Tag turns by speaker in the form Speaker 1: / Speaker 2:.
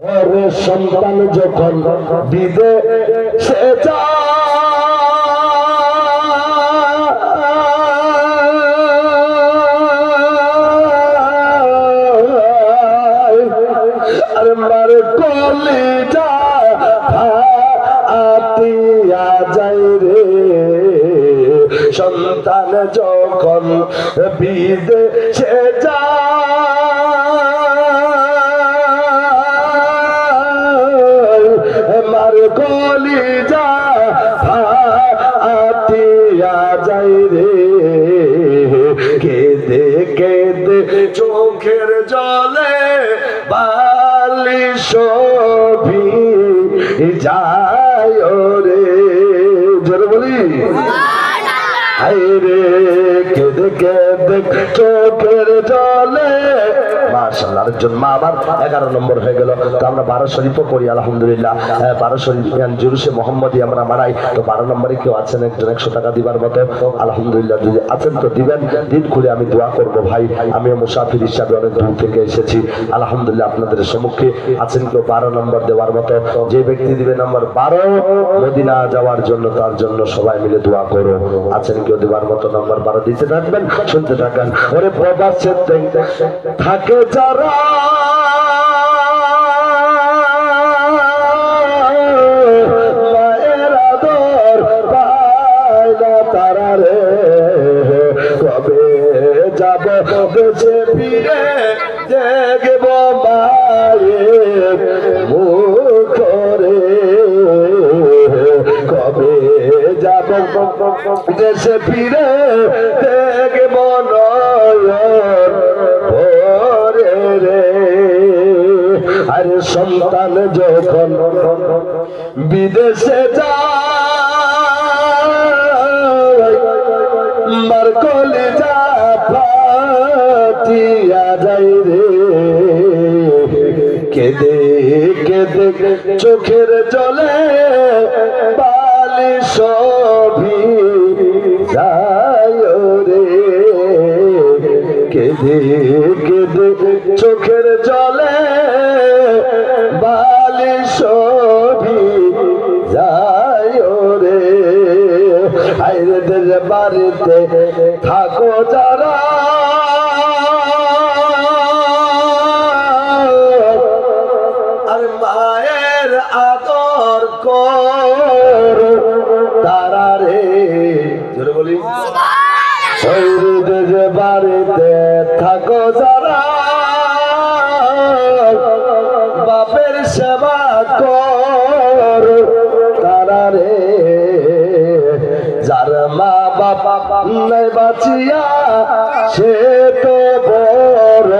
Speaker 1: ওরে সন্তান যখন বিদেশে আরে মারে কলিজা আতিয়া যাই রে সন্তান যখন বিদেশে মার কলিজা আতিয়া যাই রে কেঁদে কেঁদে চোখের জলে বালিশ যায় রে জোরে বলি রে কেঁদে কেঁদে চোখের জলে মাশাআল্লাহ। আরেকজন মা আমার 11 নম্বর হয়ে গেল। তো আমরা 12 শরীফও করি আলহামদুলিল্লাহ। 12 শরীফ জুলুসে মোহাম্মদী আমরা মানাই। তো 12 নম্বরে কেউ আছেন একজন 100 টাকা দিবার মতো? আলহামদুলিল্লাহ যদি আছেন তো দিবেন। দিন খুলে আমি দোয়া করব ভাই, আমিও মুসাফির হিসাবে অনেক দূর থেকে এসেছি আলহামদুলিল্লাহ। আপনাদের সম্মুখে আছেন কেউ 12 নম্বর দেওয়ার মতো? যে ব্যক্তি দিবে নম্বর 12 মদিনা যাওয়ার জন্য, তার জন্য সবাই মিলে দোয়া করো। আছেন কেউ দেওয়ার মতো? নম্বর 12 দিতে থাকবেন, শুনতে থাকেন। ওরে প্রবাসে থাকে যারা মায়ের আদর পায় না তারা রে কবে যাব দেশে ফিরে দেখব মায়ের মুখ রে কবে যাব দেশে ফিরে দেখব নয়ন ভরে রে আরে সন্তান যখন বিদেশে যায় মার কলিজা ফাটিয়া যায় রে কেঁদে কেঁদে চোখের জলে বালিশ যায় রে কেঁদে কেঁদে চোখের জলে বালিশ যায় রে আইরেদের বাড়িতে থাকো যারা আর মায়ের আদর কর তারা রে জোরে বলি শহীদের বাড়িতে থাকো যারা বাপের সেবা কর তারা রে যার মা বাবা নাই বাঁচিয়া সে তো বড়